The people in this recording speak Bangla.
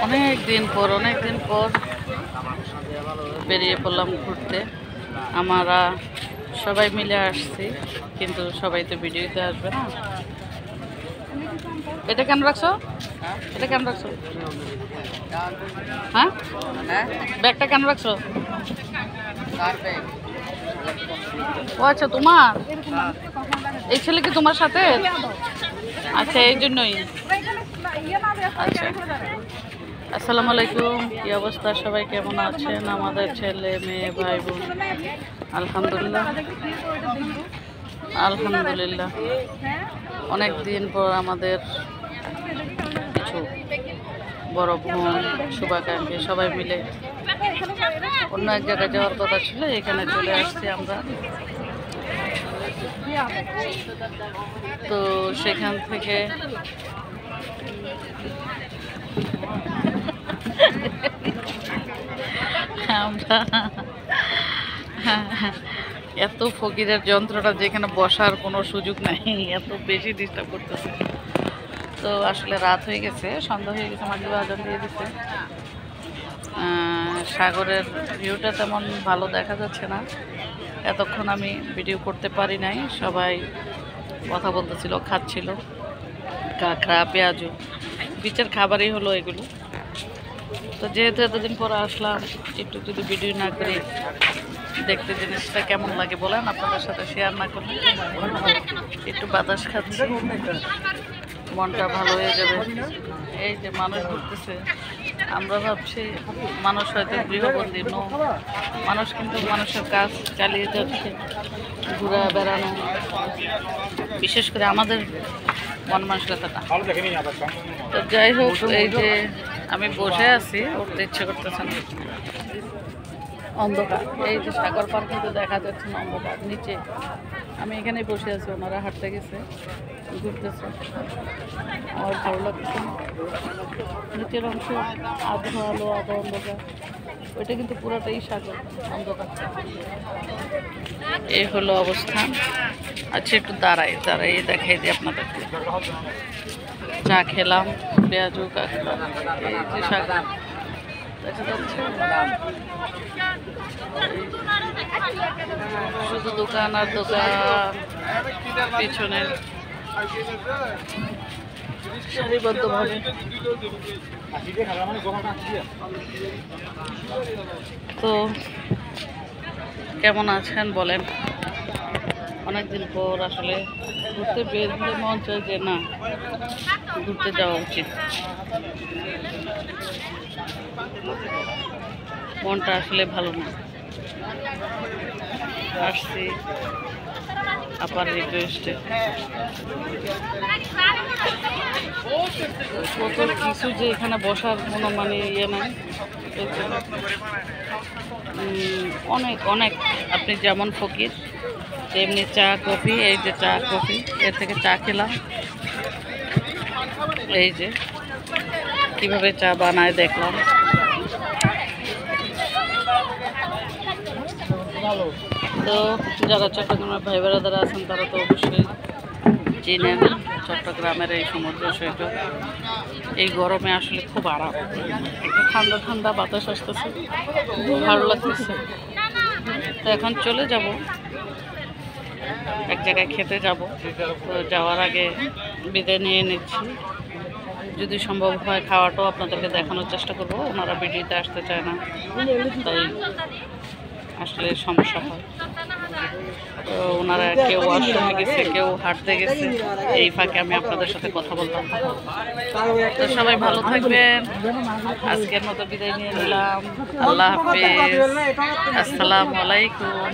অনেক দিন পর বেরিয়ে পড়লাম ঘুরতে। আমরা সবাই মিলে আসছি, কিন্তু সবাই তো ভিডিওতে আসবে না। এটা কেন রাখছো? এটা কেন রাখছো? হ্যাঁ, ব্যাগটা কেন রাখছো? ও আচ্ছা, তোমার এই ছেলে কি তোমার সাথে? আচ্ছা, এই জন্যই। আচ্ছা, আসসালামু আলাইকুম। কি অবস্থা, সবাই কেমন আছেন? আমাদের ছেলে মেয়ে ভাই বোন আলহামদুলিল্লাহ আলহামদুলিল্লাহ। অনেক দিন পর আমাদের কিছু বড় বোন শুভাকাঙ্ক্ষী সবাই মিলে অন্য এক জায়গায় যাওয়ার কথা ছিল, এখানে চলে আসছি আমরা। তো সেখান থেকে আমরা এত ফকিরের যন্ত্রটা, যেখানে বসার কোনো সুযোগ নাই, এত বেশি ডিস্টার্ব করতেছে। তো আসলে রাত হয়ে গেছে, সন্ধ্যা হয়ে গেছে, মাগরিব আজান দিয়ে দিচ্ছে। সাগরের ভিউটা তেমন ভালো দেখা যাচ্ছে না, এতক্ষণ আমি ভিডিও করতে পারি নাই। সবাই কথা বলতেছিল, খাচ্ছিল, কাঁকড়া পেঁয়াজু, বিচের খাবারই হলো এগুলো। তো যেহেতু এতদিন পর আসলাম, একটু যদি ভিডিও না করি দেখতে জিনিসটা কেমন লাগে বলেন? আপনাদের সাথে শেয়ার না করলে। একটু বাতাস খাচ্ছি, মনটা ভালো হয়ে যাবে। এই যে মানুষ ঘুরতেছে, আমরা ভাবছি মানুষ হয়তো গৃহবন্দী, মানুষ কিন্তু মানুষের কাজ চালিয়ে যাচ্ছে, ঘোরা বেড়ানো, বিশেষ করে আমাদের মন মানসিকতাটা। তো যাই হোক, এই যে আমি বসে আছি, উঠতে ইচ্ছে করতেছে না, অন্ধকার। এই যে সাগর পার কিন্তু দেখা যাচ্ছে না, অন্ধকার নিচে। আমি এখানেই বসে আছি, ওনারা হাঁটতে গেছে, ঘুরতেছে, আমার ভালো লাগছে। নিচের অংশ আধা আলো আধা অন্ধকার, ওইটা কিন্তু পুরোটাই সাগর, অন্ধকার। এই হলো অবস্থান। আচ্ছা, একটু দাঁড়াই দেখাই দিই আপনাদেরকে। চা খেলাম, পেঁয়াজু, কাঁকড়া, এই যে সাগর দেখা যাচ্ছে, শুধু দোকান আর দোকান, পিছনে সারিবদ্ধভাবে। তো কেমন আছেন বলেন? অনেকদিন পর আসলে ঘুরতে বের হলে মন চায় যে না, ঘুরতে যাওয়া উচিত। মনটা আসলে ভালো না। আসছি আপার রিকোয়েস্টে, কত কিছু যে এখানে বসার কোনো মানে ইয়ে নাই। অনেক অনেক, আপনি যেমন ফকির তেমনি চা কফি। এই যে চা কফি, এর থেকে চা খেলাম। এই যে কিভাবে চা বানায় দেখলাম। তো যারা চট্টগ্রামের ভাই বোনেরা আছেন, তারা তো অবশ্যই চিনেন চট্টগ্রামের এই সমুদ্র সৈকত। এই গরমে আসলে খুব আরাম, একটু ঠান্ডা ঠান্ডা বাতাস আসতেছে, ভালো লাগতেছে। তো এখন চলে যাব, এক জায়গায় খেতে যাব। তো যাওয়ার আগে বিদায় নিয়ে নিচ্ছি। যদি সম্ভব হয় খাওয়াটাও আপনাদেরকে দেখানোর চেষ্টা করব। ওনারা ভিডিওতে আসতে চায় না, তাই আসলে সমস্যা হয়। তো ওনারা কেউ ওয়াশরুমে গেছে, কেউ হাঁটতে গেছে, এই ফাঁকে আমি আপনাদের সাথে কথা বললাম। তো সবাই ভালো থাকবেন, আজকের মতো বিদায় নিয়ে নিলাম। আল্লাহ হাফেজ, আসসালামু আলাইকুম।